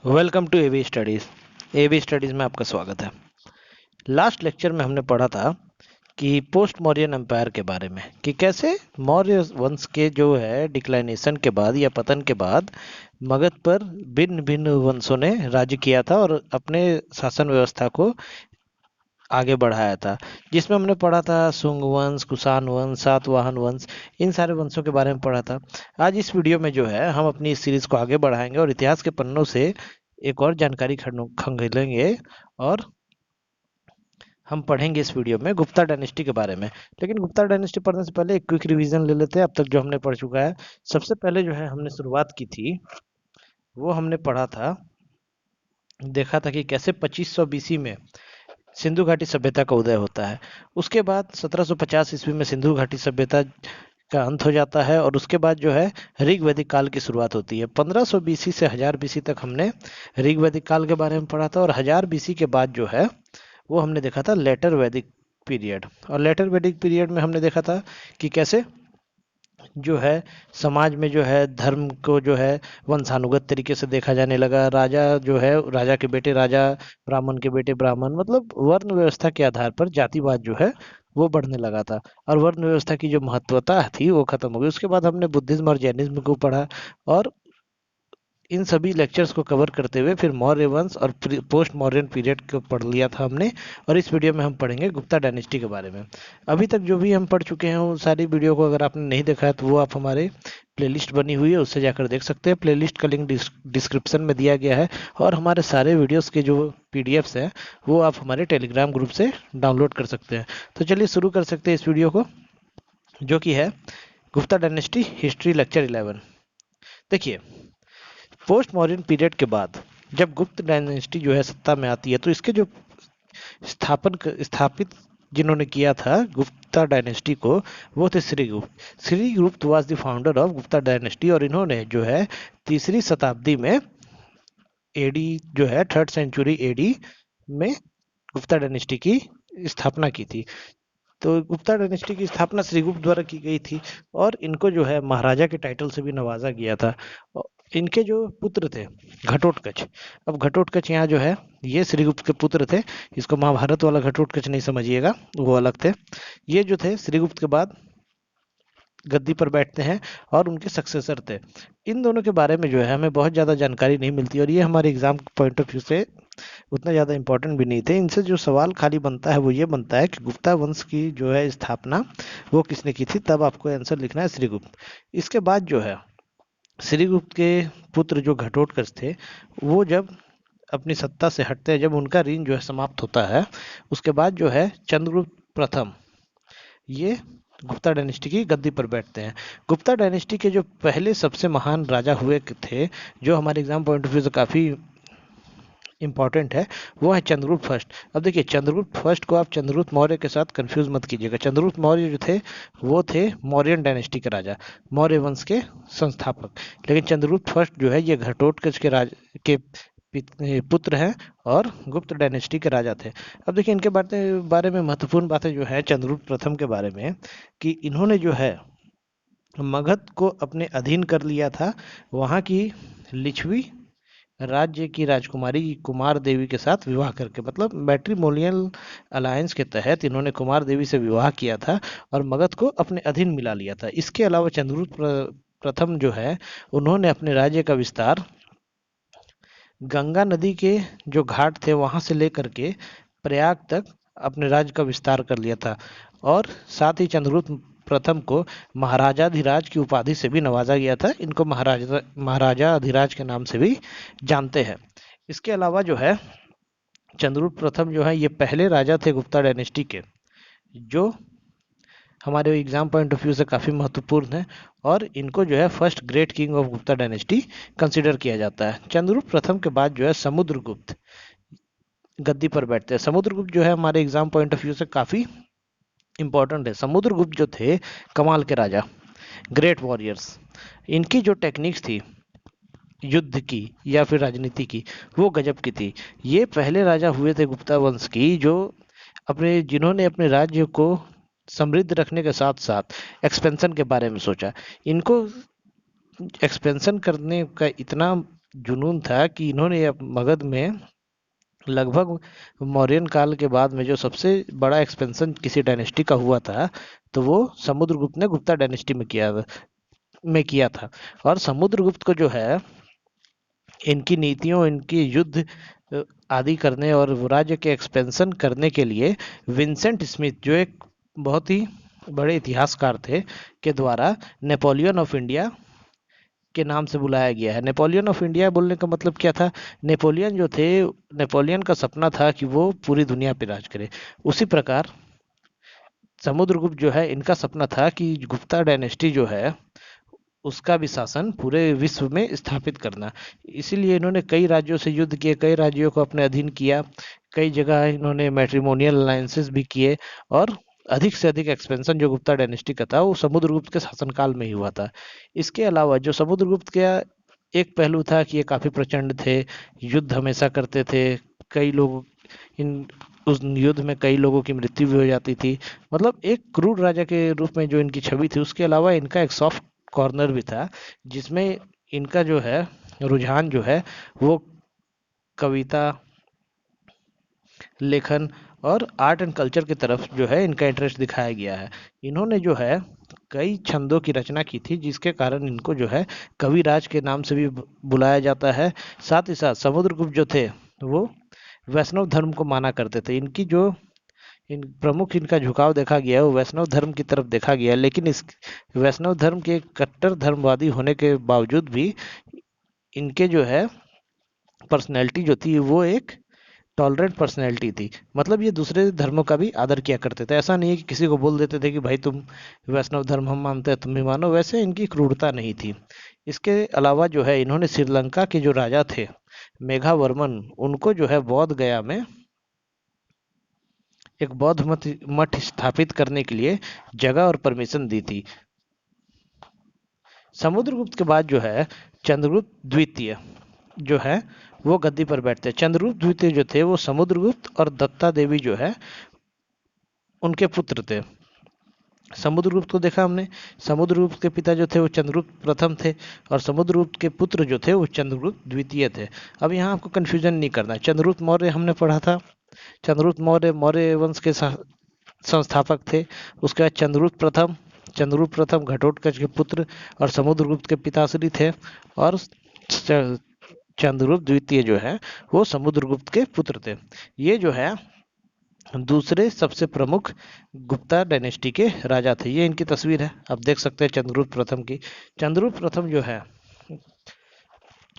Welcome to AV studies. AV studies में आपका स्वागत है। लास्ट लेक्चर में हमने पढ़ा था कि पोस्ट मौर्यन एम्पायर के बारे में, कि कैसे मौर्य वंश के जो है डिक्लाइनेशन के बाद या पतन के बाद मगध पर भिन्न भिन्न वंशों ने राज्य किया था और अपने शासन व्यवस्था को आगे बढ़ाया था। जिसमें हमने पढ़ा था सुंग वंश, कुषाण वंश, सातवाहन वंश, इन सारे वंशों के बारे में पढ़ा था। आज इस वीडियो में जो है हम अपनी इस सीरीज को आगे बढ़ाएंगे और इतिहास के पन्नों से एक और जानकारी खंगेलेंगे और हम पढ़ेंगे इस वीडियो में गुप्ता डायनेस्टी के बारे में। लेकिन गुप्ता डायनेस्टी पढ़ने से पहले एक क्विक रिवीजन ले लेते हैं अब तक जो हमने पढ़ चुका है। सबसे पहले जो है हमने शुरुआत की थी, वो हमने पढ़ा था, देखा था कि कैसे 2500 बीसी में सिंधु घाटी सभ्यता का उदय होता है। उसके बाद 1750 ईस्वी में सिंधु घाटी सभ्यता का अंत हो जाता है और उसके बाद जो है ऋग वैदिक काल की शुरुआत होती है। 1500 बीसी से 1000 बीसी तक हमने ऋग वैदिक काल के बारे में पढ़ा था और 1000 बीसी के बाद जो है वो हमने देखा था लेटर वैदिक पीरियड। और लेटर वैदिक पीरियड में हमने देखा था कि कैसे जो है समाज में जो है धर्म को जो है वंशानुगत तरीके से देखा जाने लगा। राजा जो है, राजा के बेटे राजा, ब्राह्मण के बेटे ब्राह्मण, मतलब वर्ण व्यवस्था के आधार पर जातिवाद जो है वो बढ़ने लगा था और वर्ण व्यवस्था की जो महत्वता थी वो खत्म हो गई। उसके बाद हमने बुद्धिज्म और जैनिज्म को पढ़ा और इन सभी लेक्चर्स को कवर करते हुए फिर मौर्य वंश और पोस्ट मॉडर्न पीरियड को पढ़ लिया था हमने। और इस वीडियो में हम पढ़ेंगे गुप्ता डायनेस्टी के बारे में। अभी तक जो भी हम पढ़ चुके हैं वो सारी वीडियो को अगर आपने नहीं देखा है तो वो आप हमारे प्लेलिस्ट बनी हुई है उससे जाकर देख सकते हैं। प्लेलिस्ट का लिंक डिस्क्रिप्शन में दिया गया है और हमारे सारे वीडियोस के जो पीडीएफ्स हैं वो आप हमारे टेलीग्राम ग्रुप से डाउनलोड कर सकते हैं। तो चलिए शुरू कर सकते हैं इस वीडियो को, जो कि है गुप्ता डायनेस्टी हिस्ट्री लेक्चर 11। देखिए, पोस्ट मॉडर्न पीरियड के बाद जब गुप्त डायनेस्टी जो है सत्ता में आती है तो इसके जो स्थापित जिन्होंने किया था गुप्ता डायनेस्टी को, वो थे Srigupta. Srigupta was the founder of Gupta dynasty और इन्होंने जो है तीसरी शताब्दी में एडी जो है 3rd सेंचुरी एडी में गुप्ता डायनेस्टी की स्थापना की थी। तो गुप्ता डायनेस्टी की स्थापना श्रीगुप्त द्वारा की गई थी और इनको जो है महाराजा के टाइटल से भी नवाजा गया था। इनके जो पुत्र थे घटोत्कच, अब घटोत्कच यहाँ जो है ये श्रीगुप्त के पुत्र थे। इसको महाभारत वाला घटोत्कच नहीं समझिएगा, वो अलग थे। ये जो थे श्रीगुप्त के बाद गद्दी पर बैठते हैं और उनके सक्सेसर थे। इन दोनों के बारे में जो है हमें बहुत ज़्यादा जानकारी नहीं मिलती और ये हमारे एग्जाम पॉइंट ऑफ व्यू से उतना ज़्यादा इंपॉर्टेंट भी नहीं थे। इनसे जो सवाल खाली बनता है वो ये बनता है कि गुप्ता वंश की जो है स्थापना वो किसने की थी, तब आपको आंसर लिखना है श्रीगुप्त। इसके बाद जो है श्रीगुप्त के पुत्र जो घटोत्कच थे वो जब अपनी सत्ता से हटते हैं, जब उनका रीन जो है समाप्त होता है, उसके बाद जो है चंद्रगुप्त प्रथम ये गुप्ता डायनेस्टी की गद्दी पर बैठते हैं। गुप्ता डायनेस्टी के जो पहले सबसे महान राजा हुए थे, जो हमारे एग्जाम पॉइंट ऑफ व्यू से काफ़ी इंपॉर्टेंट है, वो है चंद्रगुप्त फर्स्ट। अब देखिए, चंद्रगुप्त फर्स्ट को आप चंद्रगुप्त मौर्य के साथ कंफ्यूज मत कीजिएगा। चंद्रगुप्त मौर्य जो थे वो थे मौर्यन डायनेस्टी के राजा, मौर्य वंश के संस्थापक। लेकिन चंद्रगुप्त फर्स्ट जो है ये घटोत्कच के के पुत्र हैं और गुप्त डायनेस्टी के राजा थे। अब देखिए, इनके बारे में महत्वपूर्ण बातें जो है चंद्रगुप्त प्रथम के बारे में, कि इन्होंने जो है मगध को अपने अधीन कर लिया था। वहाँ की लिच्छवी राज्य की राजकुमारी कुमार देवी के साथ विवाह करके, मतलब मैट्रिमोनियल अलायंस के तहत इन्होंने कुमार देवी से विवाह किया था और मगध को अपने अधीन मिला लिया था। इसके अलावा चंद्रगुप्त प्रथम जो है उन्होंने अपने राज्य का विस्तार गंगा नदी के जो घाट थे वहां से लेकर के प्रयाग तक अपने राज्य का विस्तार कर लिया था। और साथ ही चंद्रगुप्त प्रथम को महाराजाधिराज की उपाधि से भी नवाजा गया था। इनको महाराजा अधिराज के नाम से भी जानते हैं। इसके अलावा जो है चंद्रगुप्त प्रथम जो है ये पहले राजा थे गुप्ता डायनेस्टी के जो हमारे एग्जाम पॉइंट ऑफ व्यू से काफ़ी महत्वपूर्ण है और इनको जो है first great king of Gupta dynasty consider किया जाता है। चंद्रगुप्त प्रथम के बाद जो है समुद्रगुप्त गद्दी पर बैठते हैं। समुद्रगुप्त जो है हमारे एग्जाम पॉइंट ऑफ व्यू से काफ़ी इंपॉर्टेंट है। समुद्रगुप्त जो थे कमाल के राजा, ग्रेट वॉरियर्स। इनकी जो टेक्निक्स थी युद्ध की या फिर राजनीति की, वो गजब की थी। ये पहले राजा हुए थे गुप्ता वंश की जो जिन्होंने अपने राज्य को समृद्ध रखने के साथ साथ एक्सपेंशन के बारे में सोचा। इनको एक्सपेंशन करने का इतना जुनून था कि इन्होंने मगध में लगभग मौर्यन काल के बाद में जो सबसे बड़ा एक्सपेंशन किसी डायनेस्टी का हुआ था, तो वो समुद्रगुप्त ने गुप्ता डायनेस्टी में किया था। और समुद्रगुप्त को जो है इनकी नीतियों, इनकी युद्ध आदि करने और राज्य के एक्सपेंशन करने के लिए विंसेंट स्मिथ, जो एक बहुत ही बड़े इतिहासकार थे, के द्वारा नेपोलियन ऑफ इंडिया के नाम से बुलाया गया है। नेपोलियन ऑफ इंडिया बोलने का मतलब क्या था? नेपोलियन जो थे, नेपोलियन का सपना था कि वो पूरी दुनिया पे राज करे। उसी प्रकार समुद्रगुप्त जो है, इनका सपना था कि गुप्ता डायनेस्टी जो है उसका भी शासन पूरे विश्व में स्थापित करना। इसीलिए इन्होंने कई राज्यों से युद्ध किए, कई राज्यों को अपने अधीन किया, कई जगह इन्होंने मैट्रिमोनियल अलायंसेस भी किए, और अधिक से अधिक एक्सपेंशन जो गुप्ता डायनेस्टी का था वो समुद्रगुप्त के शासनकाल में ही हुआ था। इसके अलावा जो समुद्रगुप्त का एक पहलू था कि ये काफी प्रचंड थे, युद्ध हमेशा करते थे, कई लोग इन उस युद्ध में कई लोगों की मृत्यु भी हो जाती थी। मतलब एक क्रूर राजा के रूप में जो इनकी छवि थी, उसके अलावा इनका एक सॉफ्ट कॉर्नर भी था, जिसमें इनका जो है रुझान जो है वो कविता लेखन और आर्ट एंड कल्चर की तरफ जो है इनका इंटरेस्ट दिखाया गया है। इन्होंने जो है कई छंदों की रचना की थी, जिसके कारण इनको जो है कविराज के नाम से भी बुलाया जाता है। साथ ही साथ समुद्रगुप्त जो थे वो वैष्णव धर्म को माना करते थे। इनकी जो इन प्रमुख इनका झुकाव देखा गया है वो वैष्णव धर्म की तरफ देखा गया है, लेकिन इस वैष्णव धर्म के कट्टर धर्मवादी होने के बावजूद भी इनके जो है पर्सनैलिटी जो थी वो एक टॉलरेंट पर्सनैलिटी थी। मतलब ये दूसरे धर्मों का भी आदर किया करते थे। ऐसा नहीं है कि किसी को बोल देते थे कि भाई तुम वैष्णव धर्म हम मानते हैं तुम भी मानो, वैसे इनकी क्रूरता नहीं थी। इसके अलावा जो है इन्होंने श्रीलंका के जो राजा थे मेघावर्मन, उनको जो है बोध गया में एक बौद्ध मठ स्थापित करने के लिए जगह और परमिशन दी थी। समुद्रगुप्त के बाद जो है चंद्रगुप्त द्वितीय जो है वो गद्दी पर बैठते हैं। चंद्रगुप्त द्वितीय जो थे वो समुद्रगुप्त और दत्ता देवी जो है उनके पुत्र थे। समुद्रगुप्त को देखा हमने, समुद्रगुप्त के पिता जो थे वो चंद्रगुप्त प्रथम थे, और समुद्रगुप्त के पुत्र जो थे वो चंद्रगुप्त द्वितीय थे। अब यहाँ आपको कंफ्यूजन नहीं करना है। चंद्रगुप्त मौर्य हमने पढ़ा था, चंद्रगुप्त मौर्य मौर्य वंश के संस्थापक थे। उसके बाद चंद्रगुप्त प्रथम घटोत्कच के पुत्र और समुद्रगुप्त के पिताश्री थे, और चंद्रगुप्त द्वितीय जो है वो समुद्रगुप्त के पुत्र थे। ये जो है दूसरे सबसे प्रमुख गुप्ता डायनेस्टी के राजा थे। ये इनकी तस्वीर है, आप देख सकते हैं चंद्रगुप्त प्रथम की। चंद्रगुप्त प्रथम जो है,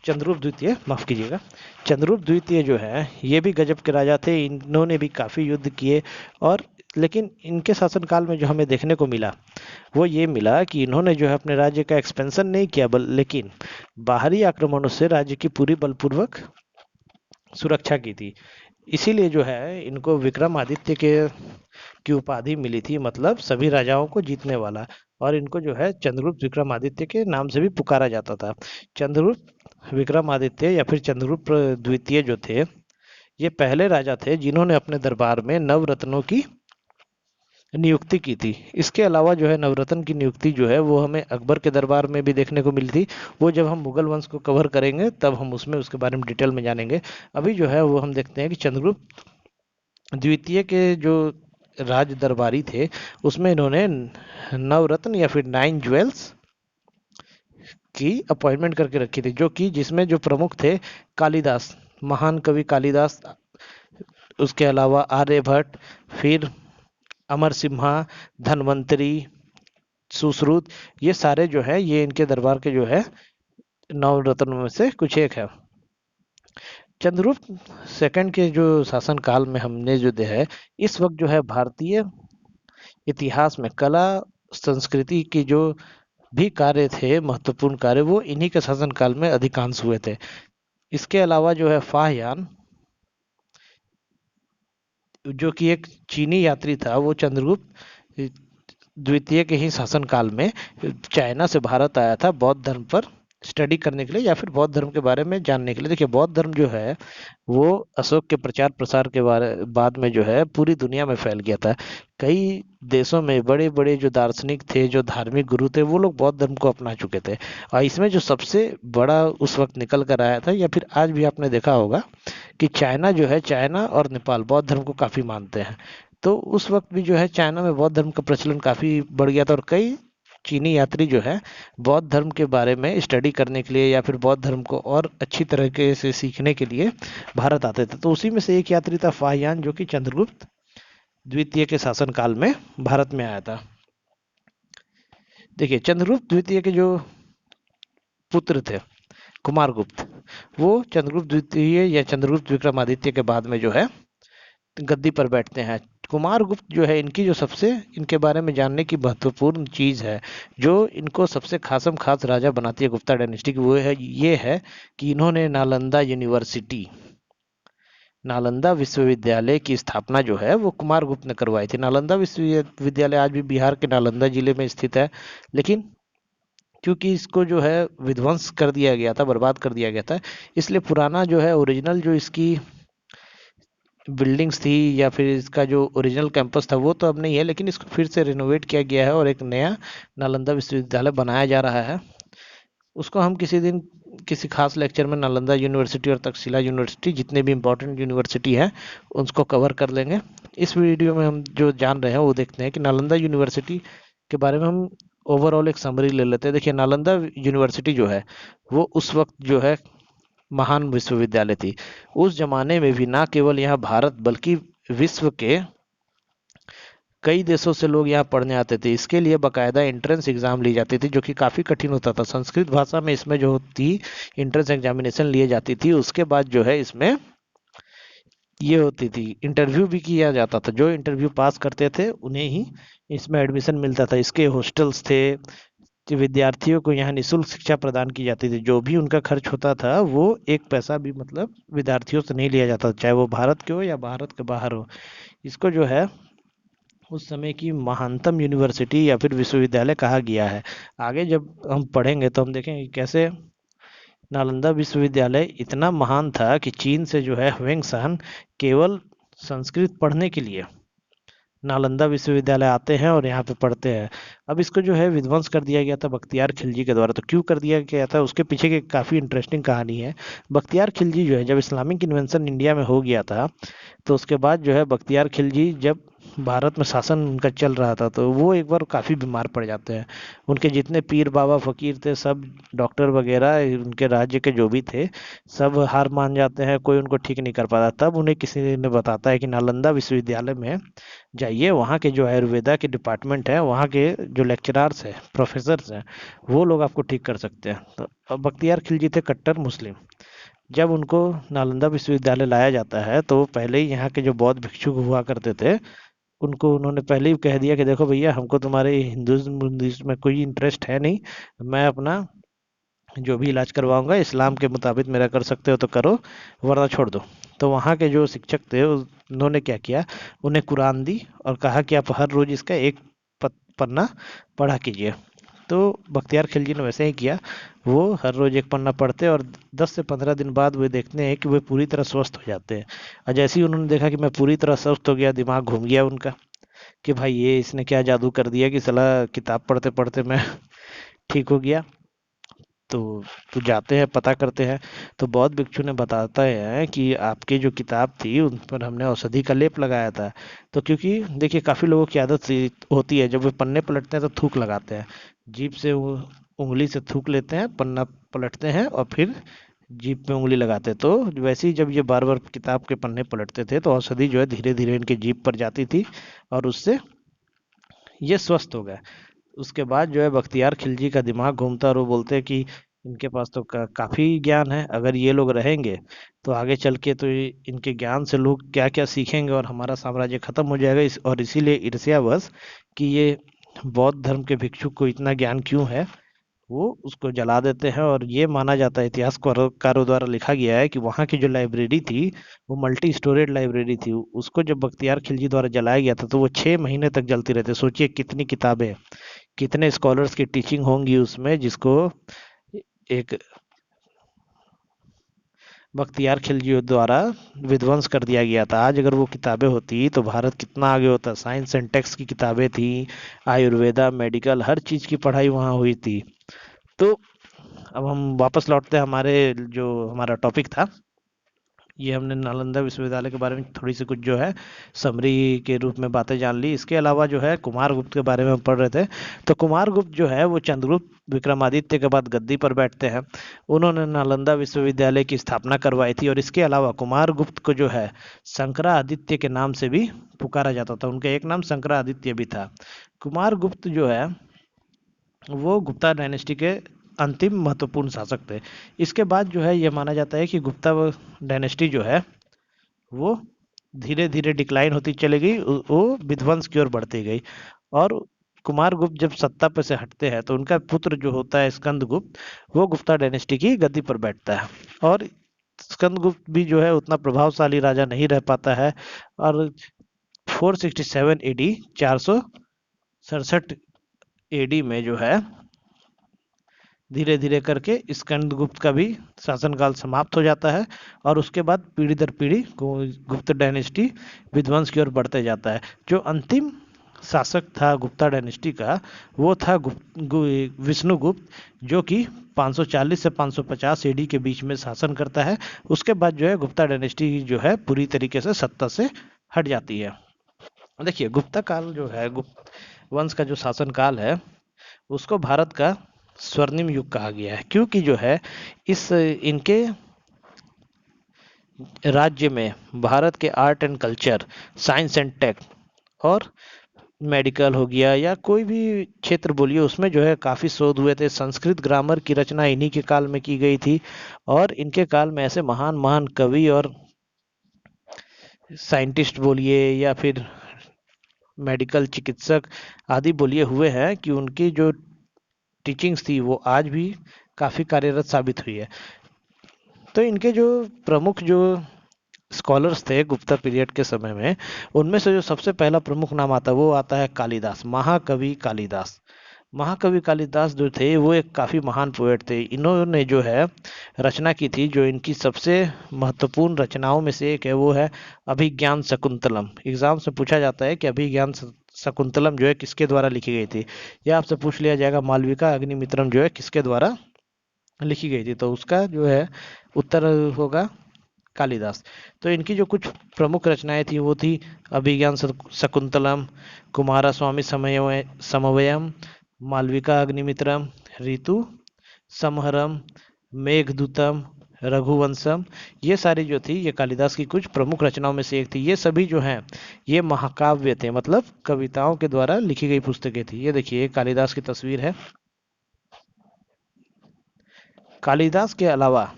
चंद्रगुप्त द्वितीय माफ कीजिएगा, चंद्रगुप्त द्वितीय जो है ये भी गजब के राजा थे। इन्होंने भी काफी युद्ध किए, और लेकिन इनके शासनकाल में जो हमें देखने को मिला वो ये मिला कि इन्होंने जो है अपने राज्य का एक्सपेंशन नहीं किया, लेकिन बाहरी आक्रमणों से राज्य की पूरी बलपूर्वक सुरक्षा की थी। इसीलिए जो है इनको विक्रमादित्य के की उपाधि मिली थी, मतलब सभी राजाओं को जीतने वाला। और इनको जो है चंद्रगुप्त विक्रमादित्य के नाम से भी पुकारा जाता था। चंद्रगुप्त विक्रमादित्य या फिर चंद्रगुप्त द्वितीय जो थे, ये पहले राजा थे जिन्होंने अपने दरबार में नवरत्नों की नियुक्ति की थी। इसके अलावा जो है नवरत्न की नियुक्ति जो है वो हमें अकबर के दरबार में भी देखने को मिली थी। वो जब हम मुगल वंश को कवर करेंगे तब हम उसमें उसके बारे में डिटेल में जानेंगे। अभी जो है वो हम देखते हैं कि चंद्रगुप्त द्वितीय के जो राज दरबारी थे उसमें इन्होंने नवरत्न या फिर 9 ज्वेल्स की अपॉइंटमेंट करके रखी थी, जो कि जिसमें जो प्रमुख थे कालिदास, महान कवि कालिदास, उसके अलावा आर्यभट्ट, फिर अमर सिम्हा, धनवंतरी, सुश्रुत, ये सारे जो है ये इनके दरबार के जो है नवरत्नों में से कुछ एक है। चंद्रगुप्त सेकंड के जो शासन काल में हमने जो है इस वक्त जो है भारतीय इतिहास में कला संस्कृति की जो भी कार्य थे, महत्वपूर्ण कार्य, वो इन्हीं के शासन काल में अधिकांश हुए थे। इसके अलावा जो है फाहयान, जो कि एक चीनी यात्री था, वो चंद्रगुप्त द्वितीय के ही शासन काल में चाइना से भारत आया था बौद्ध धर्म पर स्टडी करने के लिए या फिर बौद्ध धर्म के बारे में जानने के लिए। देखिए बौद्ध धर्म जो है वो अशोक के प्रचार प्रसार के बारे बाद में जो है पूरी दुनिया में फैल गया था। कई देशों में बड़े बड़े जो दार्शनिक थे, जो धार्मिक गुरु थे, वो लोग बौद्ध धर्म को अपना चुके थे। और इसमें जो सबसे बड़ा उस वक्त निकल कर आया था, या फिर आज भी आपने देखा होगा कि चाइना जो है, चाइना और नेपाल बौद्ध धर्म को काफी मानते हैं। तो उस वक्त भी जो है चाइना में बौद्ध धर्म का प्रचलन काफी बढ़ गया था, और कई चीनी यात्री जो है बौद्ध धर्म के बारे में स्टडी करने के लिए या फिर बौद्ध धर्म को और अच्छी तरीके से सीखने के लिए भारत आते थे। तो उसी में से एक यात्री था फाहियान, जो कि चंद्रगुप्त द्वितीय के शासनकाल में भारत में आया था। देखिए चंद्रगुप्त द्वितीय के जो पुत्र थे कुमारगुप्त, वो चंद्रगुप्त द्वितीय या चंद्रगुप्त विक्रमादित्य के बाद में जो है गद्दी पर बैठते हैं। कुमारगुप्त जो है इनकी जो सबसे इनके बारे में जानने की महत्वपूर्ण चीज है, जो इनको सबसे खासम खास राजा बनाती है गुप्ता डायनेस्टी की, वो है ये है कि इन्होंने नालंदा यूनिवर्सिटी, नालंदा विश्वविद्यालय की स्थापना जो है वो कुमारगुप्त ने करवाई थी। नालंदा विश्वविद्यालय आज भी बिहार के नालंदा जिले में स्थित है, लेकिन क्योंकि इसको जो है विध्वंस कर दिया गया था, बर्बाद कर दिया गया था, इसलिए पुराना जो है ओरिजिनल जो इसकी बिल्डिंग्स थी या फिर इसका जो ओरिजिनल कैंपस था वो तो अब नहीं है, लेकिन इसको फिर से रिनोवेट किया गया है और एक नया नालंदा विश्वविद्यालय बनाया जा रहा है। उसको हम किसी दिन किसी खास लेक्चर में नालंदा यूनिवर्सिटी और तक्षशिला यूनिवर्सिटी, जितने भी इंपॉर्टेंट यूनिवर्सिटी हैं, उसको कवर कर लेंगे। इस वीडियो में हम जो जान रहे हैं वो देखते हैं कि नालंदा यूनिवर्सिटी के बारे में हम ओवरऑल एक समरी ले लेते हैं। देखिए नालंदा यूनिवर्सिटी जो है वो उस वक्त जो है महान विश्वविद्यालय थी। उस जमाने में भी ना केवल यहाँ भारत बल्कि विश्व के कई देशों से लोग यहाँ पढ़ने आते थे। इसके लिए बकायदा एंट्रेंस एग्जाम ली जाती थी, जो कि काफ़ी कठिन होता था। संस्कृत भाषा में इसमें जो होती एंट्रेंस एग्जामिनेशन लिए जाती थी, उसके बाद जो है इसमें ये होती थी, इंटरव्यू भी किया जाता था। जो इंटरव्यू पास करते थे उन्हें ही इसमें एडमिशन मिलता था। इसके हॉस्टल्स थे, कि विद्यार्थियों को यहाँ निःशुल्क शिक्षा प्रदान की जाती थी। जो भी उनका खर्च होता था वो एक पैसा भी मतलब विद्यार्थियों से नहीं लिया जाता, चाहे वो भारत के हो या भारत के बाहर हो। इसको जो है उस समय की महानतम यूनिवर्सिटी या फिर विश्वविद्यालय कहा गया है। आगे जब हम पढ़ेंगे तो हम देखेंगे कैसे नालंदा विश्वविद्यालय इतना महान था कि चीन से जो है ह्वेंसान केवल संस्कृत पढ़ने के लिए नालंदा विश्वविद्यालय आते हैं और यहाँ पे पढ़ते हैं। अब इसको जो है विध्वंस कर दिया गया था बख्तियार खिलजी के द्वारा। तो क्यों कर दिया गया था, उसके पीछे की काफ़ी इंटरेस्टिंग कहानी है। बख्तियार खिलजी जो है, जब इस्लामिक इन्वेंशन इंडिया में हो गया था, तो उसके बाद जो है बख्तियार खिलजी जब भारत में शासन उनका चल रहा था, तो वो एक बार काफ़ी बीमार पड़ जाते हैं। उनके जितने पीर बाबा फकीर थे, सब डॉक्टर वगैरह उनके राज्य के जो भी थे, सब हार मान जाते हैं, कोई उनको ठीक नहीं कर पाता। तब उन्हें किसी ने बताता है कि नालंदा विश्वविद्यालय में जाइए, वहाँ के जो आयुर्वेदा के डिपार्टमेंट है, वहाँ के जो लेक्चरार्स हैं, प्रोफेसर्स हैं, वो लोग आपको ठीक कर सकते हैं। तो अब बख्तियार खिलजी थे कट्टर मुस्लिम। जब उनको नालंदा विश्वविद्यालय लाया जाता है तो पहले ही यहाँ के जो बौद्ध भिक्षुक हुआ करते थे, उनको उन्होंने पहले ही कह दिया कि देखो भैया, हमको तुम्हारे हिंदुइज्म में कोई इंटरेस्ट है नहीं, मैं अपना जो भी इलाज करवाऊंगा इस्लाम के मुताबिक मेरा कर सकते हो तो करो, वरना छोड़ दो। तो वहाँ के जो शिक्षक थे उन्होंने क्या किया, उन्हें कुरान दी और कहा कि आप हर रोज इसका एक पन्ना पढ़ा कीजिए। तो बख्तियार खिलजी ने वैसे ही किया। वो हर रोज एक पन्ना पढ़ते और 10 से 15 दिन बाद वे देखते हैं कि वे पूरी तरह स्वस्थ हो जाते हैं। और जैसे ही उन्होंने देखा कि मैं पूरी तरह स्वस्थ हो गया, दिमाग घूम गया उनका कि भाई ये इसने क्या जादू कर दिया कि साला किताब पढ़ते पढ़ते मैं ठीक हो गया। तो तो जाते हैं, पता करते हैं, तो बौद्ध भिक्षु ने बताता है कि आपकी जो किताब थी उन पर हमने औषधि का लेप लगाया था। तो क्योंकि देखिए काफ़ी लोगों की आदत सी होती है, जब वे पन्ने पलटते हैं तो थूक लगाते हैं, जीभ से वो उंगली से थूक लेते हैं, पन्ना पलटते हैं और फिर जीभ पे उंगली लगाते हैं। तो वैसे ही जब ये बार बार किताब के पन्ने पलटते थे तो औषधि जो है धीरे धीरे इनके जीभ पर जाती थी और उससे ये स्वस्थ हो गए। उसके बाद जो है बख्तियार खिलजी का दिमाग घूमता और वो बोलते हैं कि इनके पास तो काफी ज्ञान है, अगर ये लोग रहेंगे तो आगे चल के तो इनके ज्ञान से लोग क्या क्या सीखेंगे और हमारा साम्राज्य खत्म हो जाएगा। और इसीलिए ईर्ष्यावश कि ये बौद्ध धर्म के भिक्षुक को इतना ज्ञान क्यों है, वो उसको जला देते हैं। और ये माना जाता है, इतिहासकारों द्वारा लिखा गया है कि वहाँ की जो लाइब्रेरी थी वो मल्टी स्टोरेज लाइब्रेरी थी। उसको जब बख्तियार खिलजी द्वारा जलाया गया था तो वो 6 महीने तक जलती रहती। सोचिए कितनी किताबें, कितने स्कॉलर्स की टीचिंग होंगी उसमें, जिसको एक बख्तियार खिलजी द्वारा विध्वंस कर दिया गया था। आज अगर वो किताबें होती तो भारत कितना आगे होता। साइंस एंड टेक्स की किताबें थी, आयुर्वेदा, मेडिकल, हर चीज की पढ़ाई वहाँ हुई थी। तो अब हम वापस लौटते हैं, हमारे जो हमारा टॉपिक था, ये हमने नालंदा विश्वविद्यालय के बारे में थोड़ी सी कुछ जो है समरी के रूप में बातें जान ली। इसके अलावा जो है कुमारगुप्त के बारे में हम पढ़ रहे थे। तो कुमारगुप्त जो है वो चंद्रगुप्त विक्रमादित्य के बाद गद्दी पर बैठते हैं। उन्होंने नालंदा विश्वविद्यालय की स्थापना करवाई थी, और इसके अलावा कुमारगुप्त को जो है शंकरादित्य के नाम से भी पुकारा जाता था। उनका एक नाम शंकरादित्य भी था। कुमारगुप्त जो है वो गुप्ता डायनेस्टी के अंतिम महत्वपूर्ण शासक थे। इसके बाद जो है ये माना जाता है कि गुप्ता डायनेस्टी जो है वो धीरे धीरे डिक्लाइन होती चली गई, वो विध्वंस की ओर बढ़ती गई। और कुमारगुप्त जब सत्ता पर से हटते हैं तो उनका पुत्र जो होता है स्कंदगुप्त, वो गुप्ता डायनेस्टी की गद्दी पर बैठता है। और स्कंदगुप्त भी जो है उतना प्रभावशाली राजा नहीं रह पाता है, और 467 एडी 467 एडी में जो है धीरे धीरे करके स्कंदगुप्त का भी शासनकाल समाप्त हो जाता है, और उसके बाद पीढ़ी दर पीढ़ी गुप्त डायनेस्टी विध्वंस की ओर बढ़ते जाता है। जो अंतिम शासक था गुप्ता डायनेस्टी का, वो था विष्णुगुप्त, जो कि 540 से 550 एडी के बीच में शासन करता है। उसके बाद जो है गुप्ता डायनेस्टी जो है पूरी तरीके से सत्ता से हट जाती है। देखिए, गुप्ता काल जो है, गुप्त वंश का जो शासन काल है, उसको भारत का स्वर्णिम युग कहा गया है, क्योंकि जो है इस इनके राज्य में भारत के art and culture, science and tech और मेडिकल हो गया या कोई भी क्षेत्र बोलिए, उसमें जो है काफ़ी शोध हुए थे। संस्कृत ग्रामर की रचना इन्हीं के काल में की गई थी, और इनके काल में ऐसे महान महान कवि और साइंटिस्ट बोलिए या फिर मेडिकल चिकित्सक आदि बोलिए हुए हैं, कि उनकी जो टीचिंग्स थी वो आज भी काफ़ी कार्यरत साबित हुई है। तो इनके जो प्रमुख जो स्कॉलर्स थे गुप्ता पीरियड के समय में, उनमें से जो सबसे पहला प्रमुख नाम आता है वो आता है कालिदास, महाकवि कालिदास। महाकवि कालिदास जो थे वो एक काफ़ी महान पोएट थे। इन्होंने जो है रचना की थी, जो इनकी सबसे महत्वपूर्ण रचनाओं में से एक है, वो है अभिज्ञान शकुंतलम। एग्जाम से पूछा जाता है कि अभिज्ञान शकुंतलम जो है किसके द्वारा लिखी गई थी, या आपसे पूछ लिया जाएगा मालविका अग्निमित्रम जो है किसके द्वारा लिखी गई थी, तो उसका जो है उत्तर होगा कालिदास। तो इनकी जो कुछ प्रमुख रचनाएं थी वो थी अभिज्ञान शकुंतलम, कुमारा स्वामी समवयम, मालविका अग्निमित्रम, ऋतु समहरम, मेघदूतम, रघुवंशम। ये सारी जो थी ये कालिदास की कुछ प्रमुख रचनाओं में से एक थी। ये सभी जो हैं ये महाकाव्य थे, मतलब कविताओं के द्वारा लिखी गई पुस्तकें थी। ये देखिए कालिदास की तस्वीर है। कालिदास के अलावा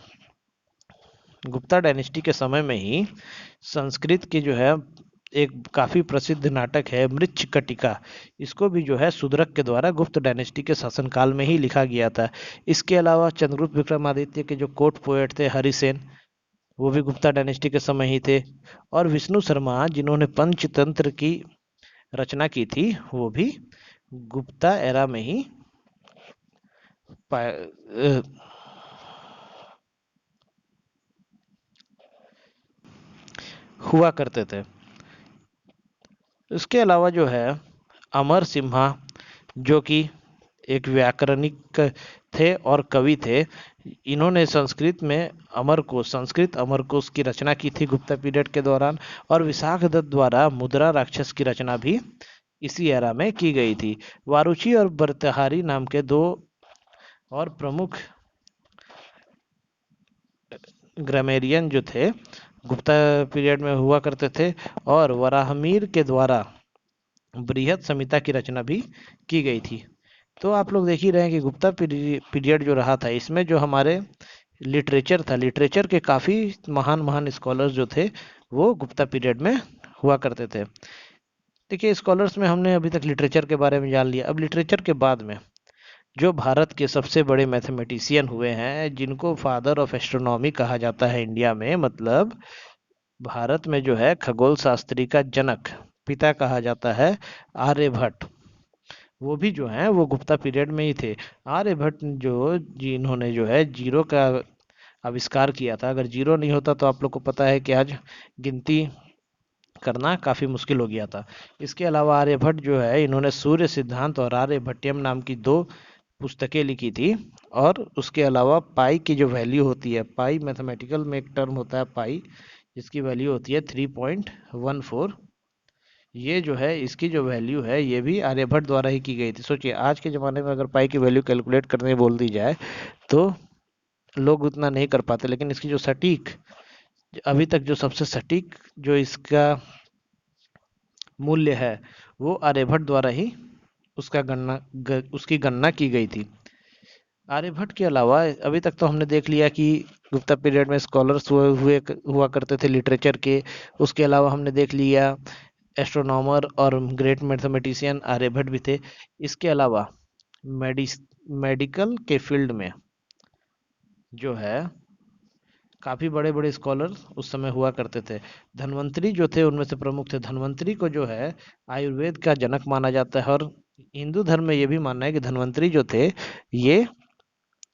गुप्ता डायनेस्टी के समय में ही संस्कृत के जो है एक काफी प्रसिद्ध नाटक है मृच्छकटिका, इसको भी जो है शूद्रक के द्वारा गुप्त डायनेस्टी के शासनकाल में ही लिखा गया था। इसके अलावा चंद्रगुप्त विक्रमादित्य के जो कोर्ट पोएट थे हरिसेन, वो भी गुप्ता डायनेस्टी के समय ही थे। और विष्णु शर्मा जिन्होंने पंचतंत्र की रचना की थी, वो भी गुप्ता एरा में ही हुआ करते थे। इसके अलावा जो है अमर सिम्हा, जो कि एक व्याकरणिक थे और कवि थे, इन्होंने संस्कृत अमरकोश की रचना की थी गुप्ता पीरियड के दौरान। और विशाख दत्त द्वारा मुद्रा राक्षस की रचना भी इसी एरा में की गई थी। वारुची और बर्तहारी नाम के दो और प्रमुख ग्रामेरियन जो थे गुप्ता पीरियड में हुआ करते थे, और वराहमिर के द्वारा बृहद संहिता की रचना भी की गई थी। तो आप लोग देख ही रहे हैं कि गुप्ता पीरियड जो रहा था, इसमें जो हमारे लिटरेचर था, लिटरेचर के काफ़ी महान महान स्कॉलर्स जो थे वो गुप्ता पीरियड में हुआ करते थे। देखिए, स्कॉलर्स में हमने अभी तक लिटरेचर के बारे में जान लिया। अब लिटरेचर के बाद में जो भारत के सबसे बड़े मैथमेटिशियन हुए हैं, जिनको फादर ऑफ एस्ट्रोनॉमी कहा जाता है इंडिया में, मतलब भारत में जो है खगोल शास्त्री का जनक, पिता कहा जाता है आर्यभट्ट। वो भी जो है वो गुप्ता पीरियड में ही थे। आर्यभट्ट जो जिन्होंने जो है जीरो का आविष्कार किया था, अगर जीरो नहीं होता तो आप लोग को पता है कि आज गिनती करना काफी मुश्किल हो गया था। इसके अलावा आर्यभट्ट जो है इन्होंने सूर्य सिद्धांत और आर्यभट्टियम नाम की दो पुस्तकें लिखी थी। और उसके अलावा पाई की जो वैल्यू होती है, पाई मैथमेटिकल में एक टर्म होता है पाई, जिसकी वैल्यू होती है 3.14। ये जो है इसकी जो वैल्यू है ये भी आर्यभट्ट द्वारा ही की गई थी। सोचिए आज के ज़माने में अगर पाई की वैल्यू कैलकुलेट करने बोल दी जाए तो लोग उतना नहीं कर पाते, लेकिन इसकी जो सटीक, अभी तक जो सबसे सटीक जो इसका मूल्य है वो आर्यभट्ट द्वारा ही उसकी गणना की गई थी। आर्यभट्ट के अलावा अभी तक तो हमने देख लिया कि गुप्ता पीरियड में स्कॉलर्स हुआ करते थे लिटरेचर के। उसके अलावा हमने देख लिया एस्ट्रोनॉमर और ग्रेट मैथमेटिशियन आर्यभट्ट भी थे। इसके अलावा मेडिस मेडिकल के फील्ड में जो है काफी बड़े बड़े स्कॉलर उस समय हुआ करते थे। धन्वंतरी जो थे उनमें से प्रमुख थे। धन्वंतरी को जो है आयुर्वेद का जनक माना जाता है। और हिंदू धर्म में ये भी मानना है कि धन्वंतरी जो थे ये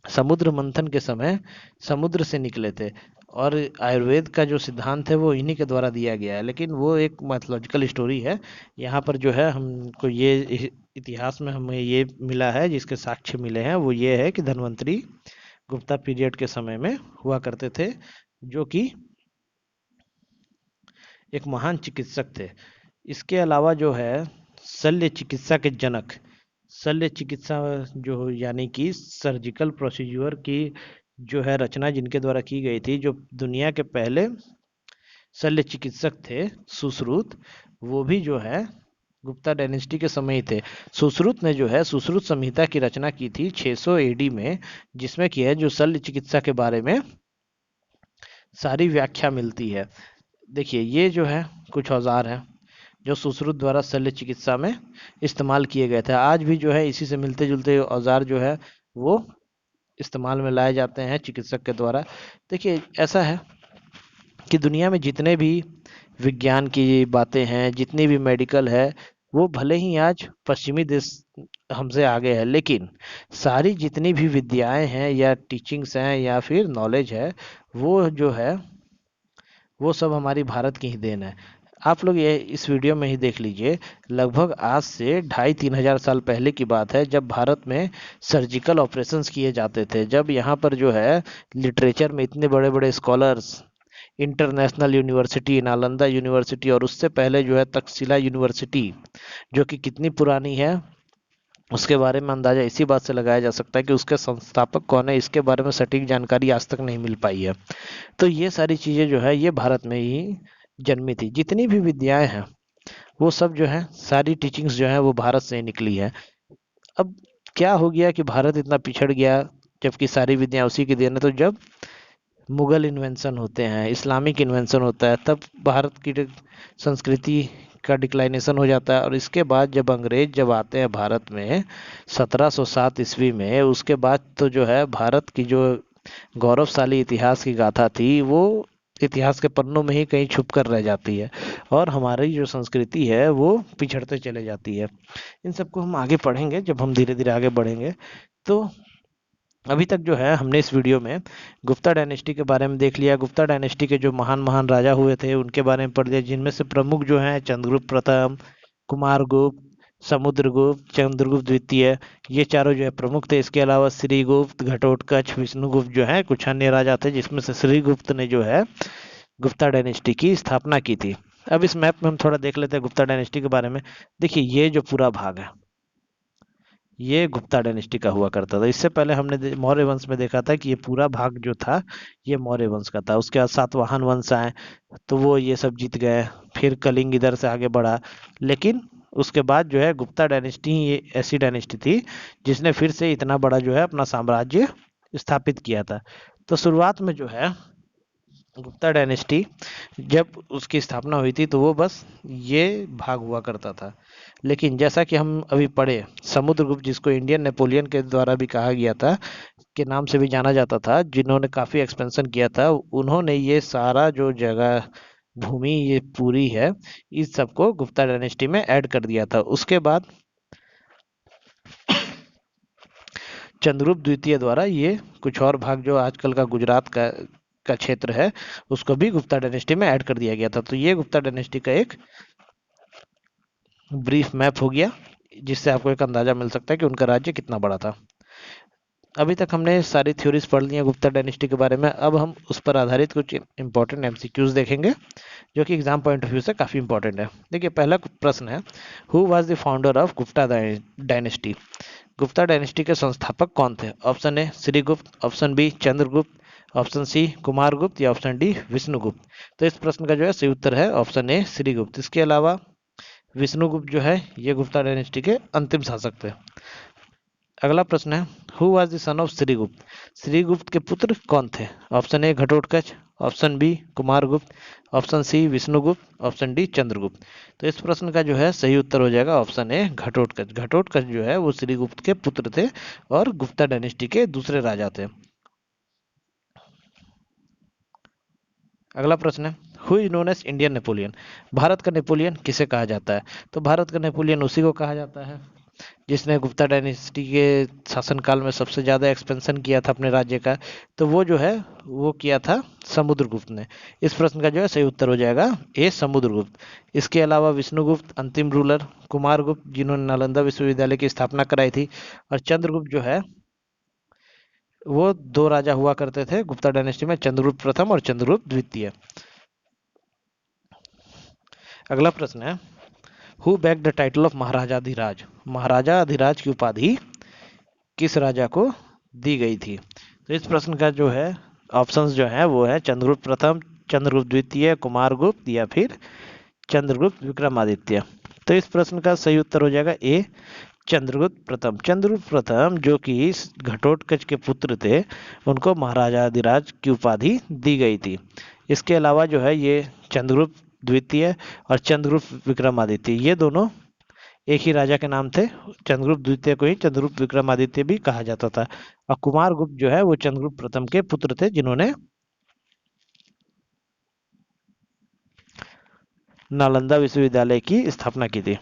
समुद्र मंथन के समय समुद्र से निकले थे। और आयुर्वेद का जो सिद्धांत है वो इन्हीं के द्वारा दिया गया है, लेकिन वो एक मैथोलॉजिकल स्टोरी है। यहाँ पर जो है हमको ये इतिहास में हमें ये मिला है, जिसके साक्ष्य मिले हैं वो ये है कि धन्वंतरी गुप्ता पीरियड के समय में हुआ करते थे, जो कि एक महान चिकित्सक थे। इसके अलावा जो है शल्य चिकित्सा के जनक, शल्य चिकित्सा जो यानी कि सर्जिकल प्रोसीजर की जो है रचना जिनके द्वारा की गई थी, जो दुनिया के पहले शल्य चिकित्सक थे सुश्रुत, वो भी जो है गुप्ता डायनेस्टी के समय ही थे। सुश्रुत ने जो है सुश्रुत संहिता की रचना की थी 600 एडी में, जिसमें कि है जो शल्य चिकित्सा के बारे में सारी व्याख्या मिलती है। देखिए ये जो है कुछ औजार हैं जो सुश्रुत द्वारा शल्य चिकित्सा में इस्तेमाल किए गए थे। आज भी जो है इसी से मिलते जुलते औजार जो है वो इस्तेमाल में लाए जाते हैं चिकित्सक के द्वारा। देखिए ऐसा है कि दुनिया में जितने भी विज्ञान की बातें हैं, जितनी भी मेडिकल है, वो भले ही आज पश्चिमी देश हमसे आगे है, लेकिन सारी जितनी भी विद्याएं हैं या टीचिंग्स हैं या फिर नॉलेज है, वो जो है वो सब हमारी भारत की ही देन है। आप लोग ये इस वीडियो में ही देख लीजिए, लगभग आज से 2,500-3,000 साल पहले की बात है, जब भारत में सर्जिकल ऑपरेशंस किए जाते थे, जब यहाँ पर जो है लिटरेचर में इतने बड़े बड़े scholars, international university, Nalanda university, और उससे पहले जो है तक्षशिला यूनिवर्सिटी, जो कि कितनी पुरानी है उसके बारे में अंदाजा इसी बात से लगाया जा सकता है कि उसके संस्थापक कौन है। इसके बारे में सटीक जानकारी आज तक नहीं मिल पाई है। तो ये सारी चीज़ें जो है ये भारत में ही जन्मी थी। जितनी भी विद्याएं हैं वो सब जो है सारी टीचिंग्स जो है वो भारत से ही निकली है। अब क्या हो गया कि भारत इतना पिछड़ गया, जबकि सारी विद्याएं उसी की देन है। तो जब मुगल इन्वेंशन होते हैं, इस्लामिक इन्वेंशन होता है, तब भारत की संस्कृति का डिक्लाइनेशन हो जाता है। और इसके बाद जब अंग्रेज जब आते हैं भारत में 1707 ईस्वी में, उसके बाद तो जो है भारत की जो गौरवशाली इतिहास की गाथा थी वो इतिहास के पन्नों में ही कहीं छुप कर रह जाती है, और हमारी जो संस्कृति है वो पिछड़ते चले जाती है। इन सबको हम आगे पढ़ेंगे जब हम धीरे धीरे आगे बढ़ेंगे। तो अभी तक जो है हमने इस वीडियो में गुप्ता डायनेस्टी के बारे में देख लिया। गुप्ता डायनेस्टी के जो महान महान राजा हुए थे उनके बारे में पढ़ लिया, जिनमें से प्रमुख जो हैं चंद्रगुप्त प्रथम, कुमारगुप्त, समुद्रगुप्त, चंद्रगुप्त द्वितीय, ये चारों जो है प्रमुख थे। इसके अलावा श्रीगुप्त, घटोत्कच, विष्णुगुप्त जो है कुछ अन्य राजा थे, जिसमें से श्रीगुप्त ने जो है गुप्ता डायनेस्टी की स्थापना की थी। अब इस मैप में हम थोड़ा देख लेते हैं गुप्ता डायनेस्टी के बारे में। देखिए ये जो पूरा भाग है ये गुप्ता डायनेस्टी का हुआ करता था। इससे पहले हमने मौर्य वंश में देखा था कि ये पूरा भाग जो था ये मौर्य वंश का था। उसके बाद सातवाहन वंश आए तो वो ये सब जीत गए, फिर कलिंग इधर से आगे बढ़ा। लेकिन उसके बाद जो है गुप्ता डायनेस्टी ये ऐसी डायनेस्टी थी जिसने फिर से इतना बड़ा जो है अपना साम्राज्य स्थापित किया था। तो शुरुआत में जो है गुप्ता डायनेस्टी जब उसकी स्थापना हुई थी तो वो बस ये भाग हुआ करता था। लेकिन जैसा कि हम अभी पढ़े, समुद्रगुप्त जिसको इंडियन नेपोलियन के द्वारा भी कहा गया था, के नाम से भी जाना जाता था, जिन्होंने काफी एक्सपेंशन किया था, उन्होंने ये सारा जो जगह भूमि ये पूरी है इस सबको गुप्ता डायनेस्टी में ऐड कर दिया था। उसके बाद चंद्रगुप्त द्वितीय द्वारा ये कुछ और भाग जो आजकल का गुजरात का क्षेत्र है उसको भी गुप्ता डायनेस्टी में ऐड कर दिया गया था। तो ये गुप्ता डायनेस्टी का एक ब्रीफ मैप हो गया, जिससे आपको एक अंदाजा मिल सकता है कि उनका राज्य कितना बड़ा था। अभी तक हमने सारी थ्योरीज पढ़ ली हैं गुप्ता डायनेस्टी के बारे में। अब हम उस पर आधारित कुछ इंपॉर्टेंट एमसीक्यूज देखेंगे जो कि एग्जाम पॉइंट ऑफ व्यू से काफ़ी इंपॉर्टेंट है। देखिए, पहला प्रश्न है, who was the founder of Gupta dynasty? Gupta dynasty के संस्थापक कौन थे? Option A Srigupta, option B Chandragupta, option C Kumaragupta या ऑप्शन डी विष्णुगुप्त। तो इस प्रश्न का जो है सही उत्तर है ऑप्शन ए श्रीगुप्त। इसके अलावा विष्णुगुप्त जो है ये गुप्ता डायनेस्टी के अंतिम शासक थे। अगला प्रश्न है, who was the son of Srigupta? Srigupta के पुत्र कौन थे? Option A Ghatotkacha, option B Kumaragupta, option C Vishnugupta, option D Chandragupta. तो इस प्रश्न का जो है सही उत्तर हो जाएगा ऑप्शन ए घटोत्कच। घटोत्कच जो है वो श्रीगुप्त के पुत्र थे और गुप्ता डायनेस्टी के दूसरे राजा थे। अगला प्रश्न है, who is known as Indian Napoleon? Bharat का नेपोलियन किसे कहा जाता है? तो भारत का नेपोलियन उसी को कहा जाता है जिसने गुप्ता डायनेस्टी के शासनकाल में सबसे ज़्यादा एक्सपेंशन किया था अपने राज्य का। तो वो जो है वो किया था समुद्रगुप्त ने। इस प्रश्न का जो है सही उत्तर हो जाएगा ए समुद्रगुप्त। इसके अलावा विष्णुगुप्त अंतिम रूलर, कुमारगुप्त जिन्होंने नालंदा विश्वविद्यालय की स्थापना कराई थी, और चंद्रगुप्त जो है वो दो राजा हुआ करते थे गुप्ता डायनेस्टी में, चंद्रगुप्त प्रथम और चंद्रगुप्त द्वितीय। अगला प्रश्न है, who back the title of Maharaja Adhiraj? महाराजा अधिराज की उपाधि किस राजा को दी गई थी? तो इस प्रश्न का जो है ऑप्शंस जो है वो है चंद्रगुप्त प्रथम, चंद्रगुप्त द्वितीय, कुमारगुप्त या फिर चंद्रगुप्त विक्रमादित्य। तो इस प्रश्न का सही उत्तर हो जाएगा ए चंद्रगुप्त प्रथम। चंद्रगुप्त प्रथम जो कि घटोत्कच के पुत्र थे, उनको महाराजा अधिराज की उपाधि दी गई थी। इसके अलावा जो है ये चंद्रगुप्त द्वितीय और चंद्रगुप्त विक्रमादित्य ये दोनों एक ही राजा के नाम थे। चंद्रगुप्त द्वितीय को ही चंद्रगुप्त विक्रमादित्य भी कहा जाता था, और कुमारगुप्त जो है वो चंद्रगुप्त प्रथम के पुत्र थे जिन्होंने नालंदा विश्वविद्यालय की स्थापना की थी।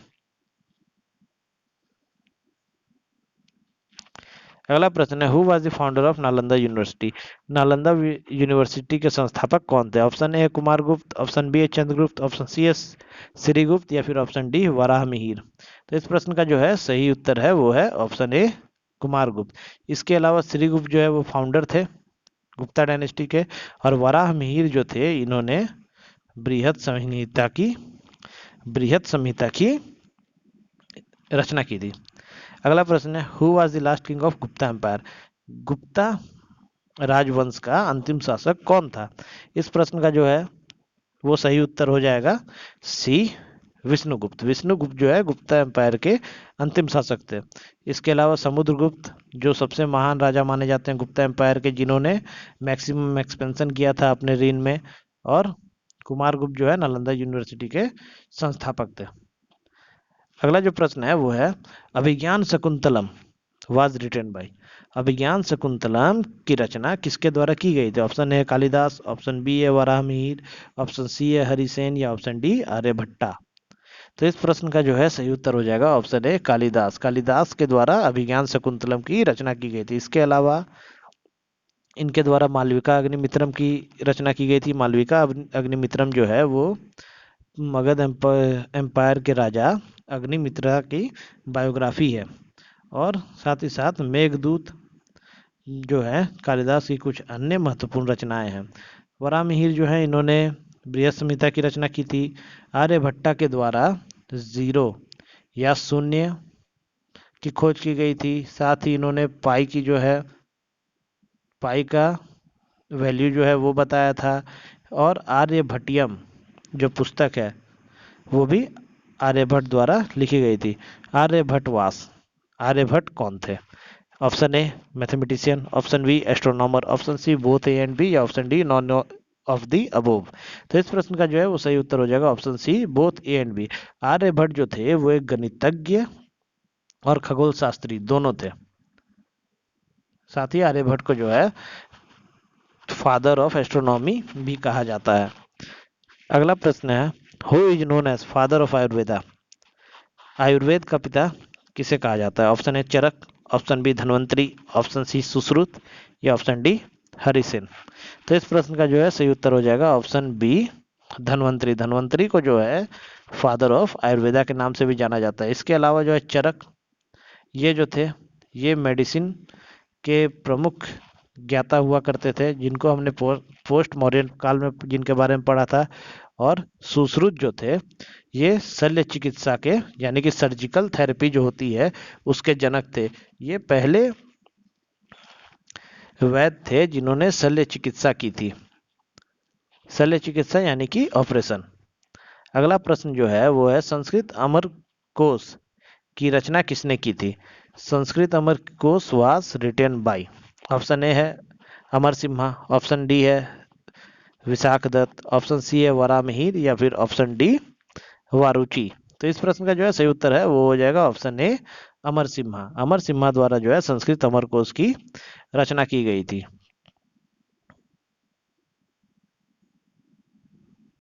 अगला प्रश्न है, who was the founder of Nalanda university? Nalanda university के संस्थापक कौन थे? Option A Kumaragupta, option B Chandragupta, option C एस श्रीगुप्त या फिर ऑप्शन डी वराहमिहिर। तो इस प्रश्न का जो है सही उत्तर है वो है ऑप्शन ए कुमारगुप्त। इसके अलावा श्रीगुप्त जो है वो फाउंडर थे गुप्ता डायनेस्टी के, और वराहमिहिर जो थे इन्होंने बृहत संहिता की रचना की थी। अगला प्रश्न है, who was the last king of Gupta empire? Gupta राजवंश का अंतिम शासक कौन था? इस प्रश्न का जो है वो सही उत्तर हो जाएगा सी विष्णुगुप्त। विष्णुगुप्त जो है गुप्ता एम्पायर के अंतिम शासक थे। इसके अलावा समुद्रगुप्त जो सबसे महान राजा माने जाते हैं गुप्ता एम्पायर के, जिन्होंने मैक्सिमम एक्सपेंशन किया था अपने रीन में, और कुमारगुप्त जो है नालंदा यूनिवर्सिटी के संस्थापक थे। अगला जो प्रश्न है वो है, Abhijnana Shakuntalam was written by? Abhijnana Shakuntalam की रचना किसके द्वारा की गई थी? Option A Kalidasa, option B है वराहमिहिर, ऑप्शन सी है हरिसेन या ऑप्शन डी आर्यभट्टा। तो इस प्रश्न का जो है सही उत्तर हो जाएगा ऑप्शन ए कालिदास। कालिदास के द्वारा अभिज्ञान शकुंतलम की रचना की गई थी। इसके अलावा इनके द्वारा मालविका अग्निमित्रम की रचना की गई थी। मालविका अग्निमित्रम जो है वो मगध एम्पायर के राजा अग्निमित्रा की बायोग्राफी है, और साथ ही साथ मेघदूत जो है कालिदास की कुछ अन्य महत्वपूर्ण रचनाएं हैं। वराहमिहिर जो है इन्होंने बृहत संहिता की रचना की थी। आर्यभट्टा के द्वारा जीरो या शून्य की खोज की गई थी। साथ ही इन्होंने पाई का वैल्यू जो है वो बताया था। और आर्यभट्टियम जो पुस्तक है वो भी आर्यभट्ट द्वारा लिखी गई थी। आर्यभट्ट कौन थे? Option A mathematician, option B astronomer, option C both A and B या option D none of the above. तो इस प्रश्न का जो है वो सही उत्तर हो जाएगा option C both A and B. Aryabhata जो थे वो एक गणितज्ञ और खगोल शास्त्री दोनों थे। साथ ही आर्यभट्ट को जो है फादर ऑफ एस्ट्रोनॉमी भी कहा जाता है। अगला प्रश्न है, who is known as father of Ayurveda? Ayurveda का पिता किसे कहा जाता है? Option A Charaka, option B Dhanvantari, option C Sushruta या ऑप्शन डी हरिसेन। तो इस प्रश्न का जो है सही उत्तर हो जाएगा ऑप्शन बी धन्वंतरी। धन्वंतरी को जो है फादर ऑफ आयुर्वेदा के नाम से भी जाना जाता है। इसके अलावा जो है चरक, ये जो थे ये मेडिसिन के प्रमुख ज्ञाता हुआ करते थे, जिनको हमने पोस्ट मौर्यन काल में जिनके बारे में पढ़ा था। और सुश्रुत जो थे ये शल्य चिकित्सा के यानी कि सर्जिकल थेरेपी जो होती है उसके जनक थे। ये पहले वैद्य थे जिन्होंने शल्य चिकित्सा की थी। शल्य चिकित्सा यानी कि ऑपरेशन। अगला प्रश्न जो है वो है संस्कृत अमर कोश की रचना किसने की थी? संस्कृत अमर कोश was written by. Option A है अमर सिम्हा, ऑप्शन डी है विशाख दत्त, ऑप्शन सी है वरामिहिर या फिर ऑप्शन डी वारुचि। तो इस प्रश्न का जो है सही उत्तर है वो हो जाएगा ऑप्शन ए अमर सिम्हा। अमर सिम्हा द्वारा जो है संस्कृत अमर कोश की रचना की गई थी।